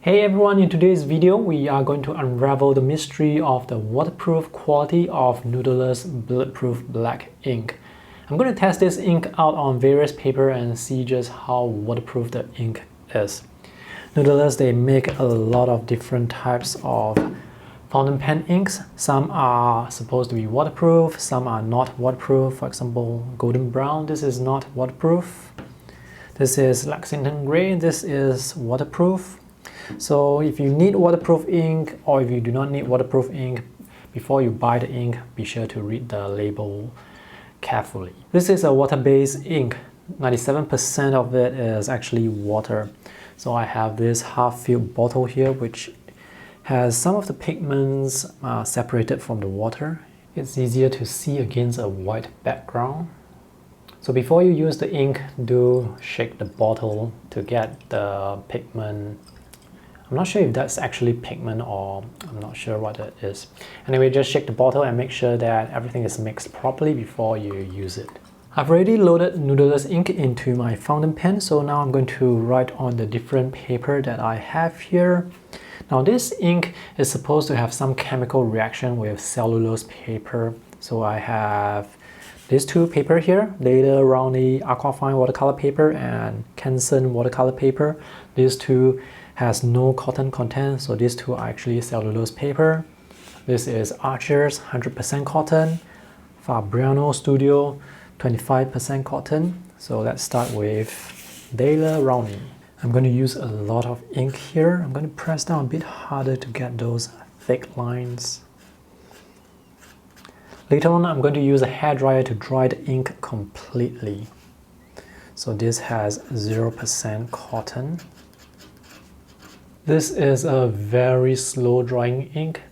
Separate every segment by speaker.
Speaker 1: Hey everyone, in today's video we are going to unravel the mystery of the waterproof quality of Noodler's Bulletproof black ink. I'm going to test this ink out on various paper and see just how waterproof the ink is. Noodlers, they make a lot of different types of fountain pen inks. Some are supposed to be waterproof, some are not waterproof. For example, golden brown, this is not waterproof. This is Lexington gray, this is waterproof. So if you need waterproof ink or if you do not need waterproof ink, before you buy the ink, be sure to read the label carefully. This is a water-based ink. 97% of it is actually water. So I have this half-filled bottle here which has some of the pigments separated from the water. It's easier to see against a white background. So before you use the ink, do shake the bottle to get the pigment. I'm not sure if that's actually pigment or I'm not sure what it is. Anyway, just shake the bottle and make sure that everything is mixed properly before you use it. I've already loaded Noodler's ink into my fountain pen, so now I'm going to write on the different paper that I have here. Now this ink is supposed to have some chemical reaction with cellulose paper. So I have these two paper here, Noodler Roundly Aquafine watercolor paper and Canson watercolor paper. These two has no cotton content, so these two are actually cellulose paper. This is Archer's 100% cotton, Fabriano Studio 25% cotton. So let's start with Noodler Roundly. I'm going to use a lot of ink here. I'm going to press down a bit harder to get those thick lines. Later on, I'm going to use a hairdryer to dry the ink completely. So this has 0% cotton. This is a very slow drying ink,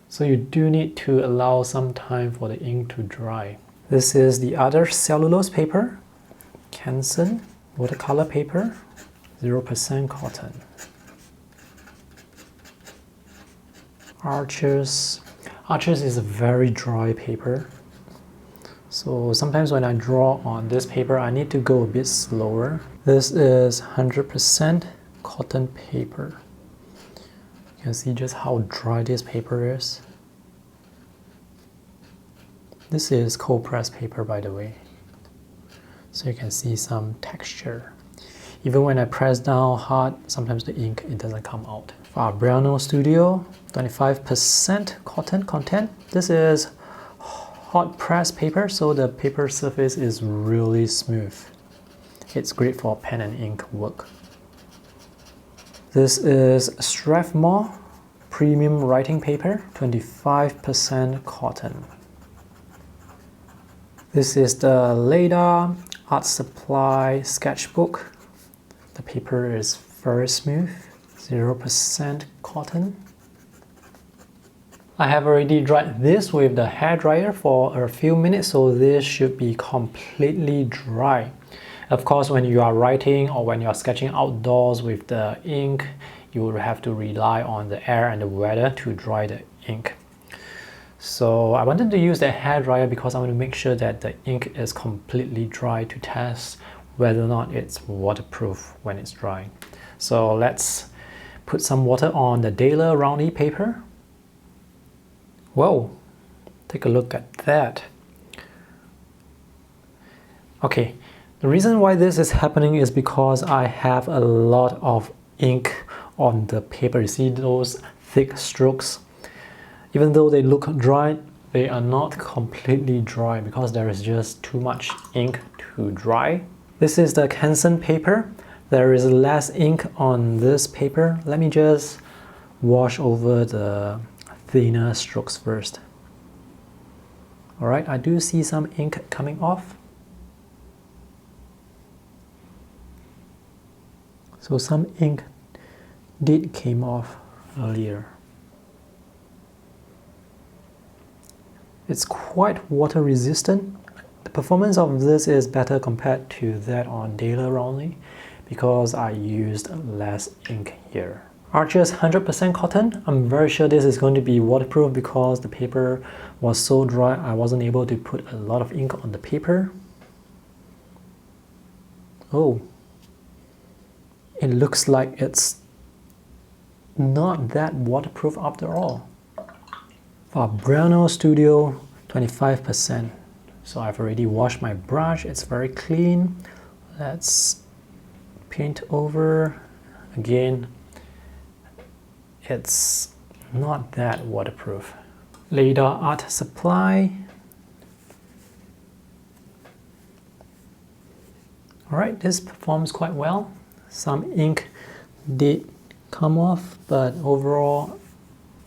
Speaker 1: so you do need to allow some time for the ink to dry. This is the other cellulose paper, Canson watercolor paper, 0% cotton. Archer's is a very dry paper, so sometimes when I draw on this paper I need to go a bit slower. This is 100% cotton paper. You can see just how dry this paper is. This is cold pressed paper, by the way, so you can see some texture. Even when I press down hard, sometimes the ink, it doesn't come out. Fabriano Studio, 25% cotton content. This is hot press paper, so the paper surface is really smooth. It's great for pen and ink work. This is Strathmore Premium Writing Paper, 25% cotton. This is the Leda Art Supply Sketchbook. The paper is very smooth, 0% cotton. I have already dried this with the hairdryer for a few minutes, so this should be completely dry. Of course, when you are writing or when you are sketching outdoors with the ink, you will have to rely on the air and the weather to dry the ink. So I wanted to use the hairdryer because I want to make sure that the ink is completely dry to test whether or not it's waterproof when it's dry. So let's put some water on the Noodler Roundly paper. Whoa, take a look at that. Okay. The reason why this is happening is because I have a lot of ink on the paper. You see those thick strokes? Even though they look dry, they are not completely dry because there is just too much ink to dry. This is the Canson paper. There is less ink on this paper. Let me just wash over the thinner strokes first. Alright, I do see some ink coming off. So some ink did came off earlier. It's quite water resistant. The performance of this is better compared to that on Noodler Roundly because I used less ink here. Archer's 100% cotton. I'm very sure this is going to be waterproof because the paper was so dry I wasn't able to put a lot of ink on the paper. Oh. It looks like it's not that waterproof after all. Fabriano Studio, 25%. So I've already washed my brush, it's very clean. Let's paint over. Again, it's not that waterproof. Lidar Art Supply. Alright, this performs quite well. Some ink did come off, but overall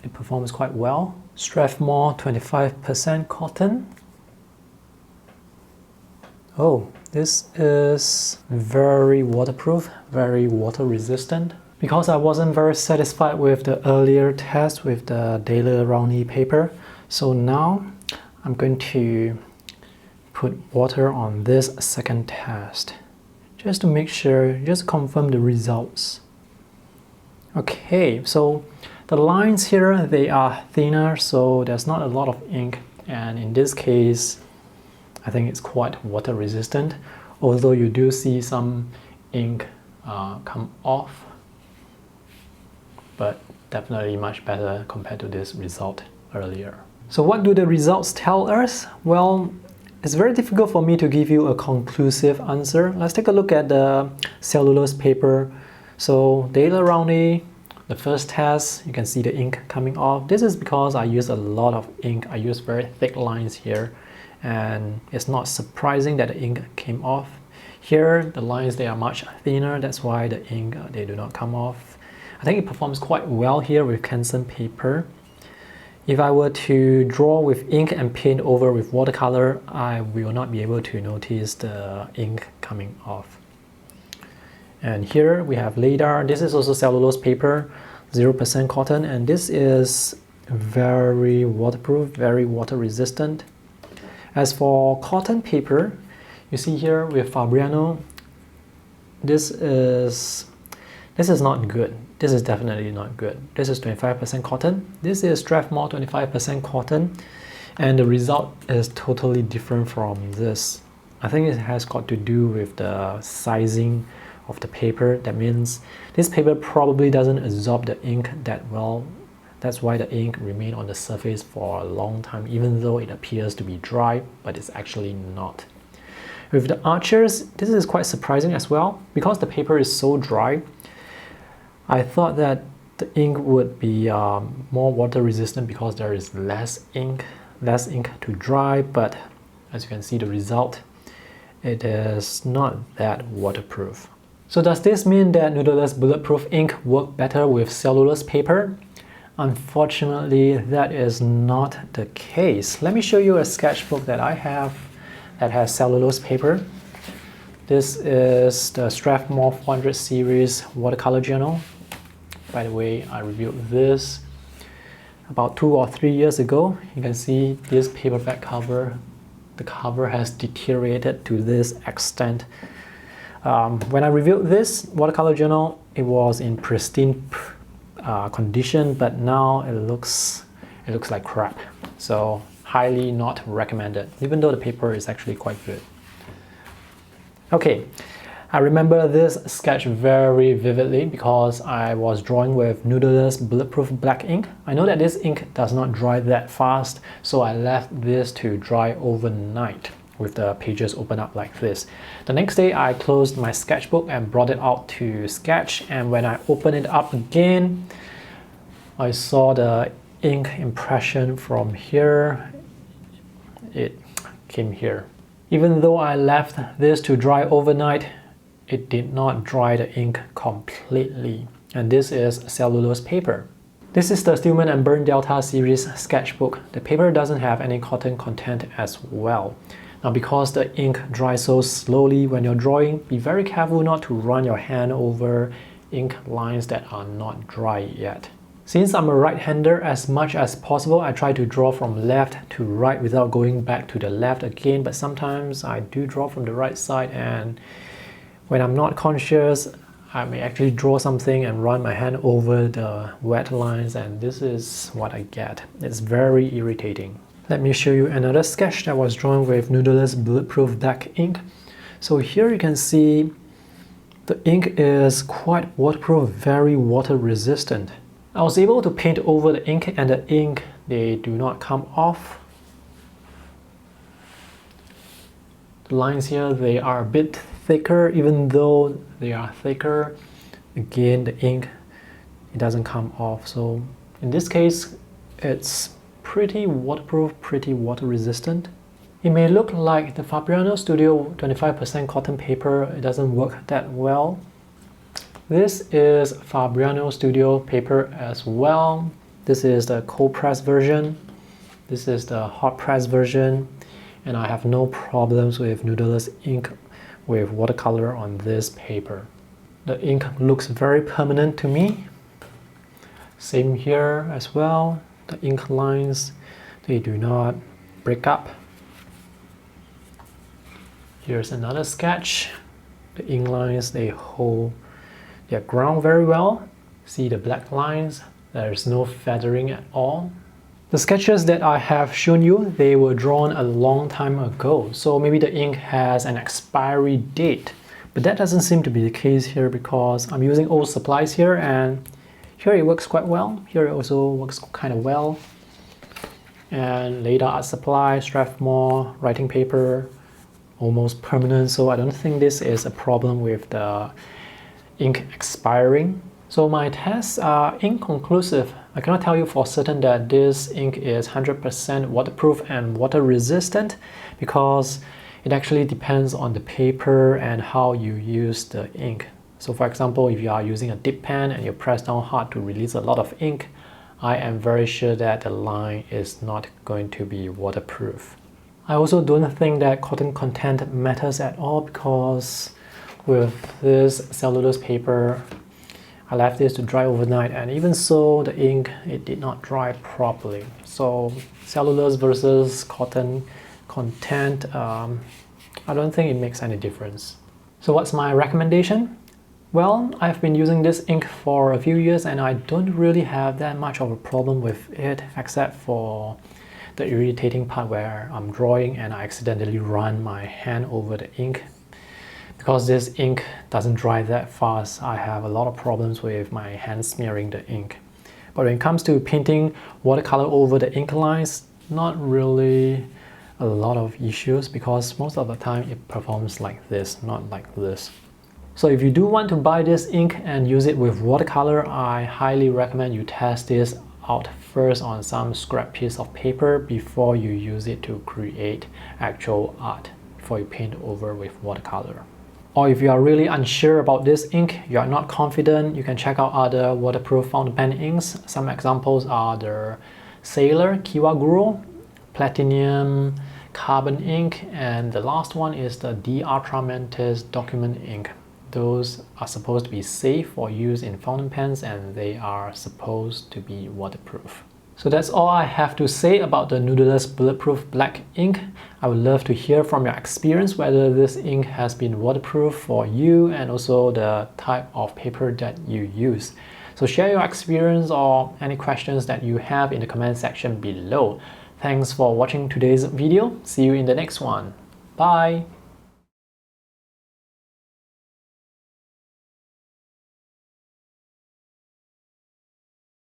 Speaker 1: it performs quite well. Strathmore, 25% cotton. Oh, this is very waterproof, very water resistant. Because I wasn't very satisfied with the earlier test with the Daler Rowney paper, so now I'm going to put water on this second test just to make sure, just confirm the results. Okay, so the lines here, they are thinner, so there's not a lot of ink, and in this case I think it's quite water resistant, although you do see some ink come off, but definitely much better compared to this result earlier. So what do the results tell us? Well, it's very difficult for me to give you a conclusive answer. Let's take a look at the cellulose paper. So Daler Rowney, the first test, you can see the ink coming off. This is because I use a lot of ink. I use very thick lines here, and it's not surprising that the ink came off. Here, the lines, they are much thinner. That's why the ink, they do not come off. I think it performs quite well here with Canson paper. If I were to draw with ink and paint over with watercolor, I will not be able to notice the ink coming off. And here we have Lidar. This is also cellulose paper, 0% cotton, and this is very waterproof, very water resistant. As for cotton paper, you see here with Fabriano, this is not good. This is definitely not good. This is 25% cotton. This is Strathmore, 25% cotton. And the result is totally different from this. I think it has got to do with the sizing of the paper. That means this paper probably doesn't absorb the ink that well. That's why the ink remains on the surface for a long time, even though it appears to be dry, but it's actually not. With the Archers, this is quite surprising as well. Because the paper is so dry, I thought that the ink would be more water resistant because there is less ink to dry, but as you can see the result, it is not that waterproof. So does this mean that Noodler's Bulletproof ink work better with cellulose paper? Unfortunately, that is not the case. Let me show you a sketchbook that I have that has cellulose paper. This is the Strathmore 400 series watercolor journal. By the way, I reviewed this about 2 or 3 years ago. You can see this paperback cover. The cover has deteriorated to this extent. When I reviewed this watercolor journal, it was in pristine condition, but now it looks like crap. So highly not recommended, even though the paper is actually quite good. Okay. I remember this sketch very vividly because I was drawing with Noodler's Bulletproof black ink. I know that this ink does not dry that fast, so I left this to dry overnight with the pages open up like this. The next day I closed my sketchbook and brought it out to sketch, and when I opened it up again, I saw the ink impression from here. It came here. Even though I left this to dry overnight, it did not dry the ink completely, and this is cellulose paper. This is the Stillman and Burn Delta series sketchbook. The paper doesn't have any cotton content as well. Now because the ink dries so slowly when you're drawing, be very careful not to run your hand over ink lines that are not dry yet. Since I'm a right-hander, as much as possible I try to draw from left to right without going back to the left again, but sometimes I do draw from the right side, and when I'm not conscious, I may actually draw something and run my hand over the wet lines, and this is what I get. It's very irritating. Let me show you another sketch that was drawn with Noodler's Bulletproof black ink. So here you can see the ink is quite waterproof, very water resistant. I was able to paint over the ink, and the ink, they do not come off. The lines here, they are a bit thicker. Even though they are thicker, again, the ink, it doesn't come off. So in this case, it's pretty waterproof, pretty water resistant. It may look like the Fabriano Studio 25% cotton paper, it doesn't work that well. This is Fabriano Studio paper as well. This is the cold press version. This is the hot press version. And I have no problems with Noodlers ink with watercolor on this paper. The ink looks very permanent to me. Same here as well. The ink lines, they do not break up. Here's another sketch. The ink lines, they hold their ground very well. See the black lines? There's no feathering at all. The sketches that I have shown you, they were drawn a long time ago, so maybe the ink has an expiry date. But that doesn't seem to be the case here because I'm using old supplies here, and here it works quite well. Here it also works kind of well. And later art supply, Strathmore, writing paper, almost permanent, so I don't think this is a problem with the ink expiring. So my tests are inconclusive. I cannot tell you for certain that this ink is 100% waterproof and water resistant because it actually depends on the paper and how you use the ink. So for example, if you are using a dip pen and you press down hard to release a lot of ink, I am very sure that the line is not going to be waterproof. I also don't think that cotton content matters at all because with this cellulose paper, I left this to dry overnight, and even so, the ink, it did not dry properly. So cellulose versus cotton content, I don't think it makes any difference. So what's my recommendation? Well, I've been using this ink for a few years and I don't really have that much of a problem with it except for the irritating part where I'm drawing and I accidentally run my hand over the ink. Because this ink doesn't dry that fast, I have a lot of problems with my hand smearing the ink. But when it comes to painting watercolor over the ink lines, not really a lot of issues because most of the time it performs like this, not like this. So if you do want to buy this ink and use it with watercolor, I highly recommend you test this out first on some scrap piece of paper before you use it to create actual art, before you paint over with watercolor. Or if you are really unsure about this ink, you are not confident, you can check out other waterproof fountain pen inks. Some examples are the Sailor Kiwaguro, Platinum Carbon ink, and the last one is the D Ultramantis document ink. Those are supposed to be safe for use in fountain pens and they are supposed to be waterproof. So that's all I have to say about the Noodlers Bulletproof Black ink. I would love to hear from your experience whether this ink has been waterproof for you and also the type of paper that you use. So share your experience or any questions that you have in the comment section below. Thanks for watching today's video. See you in the next one. Bye!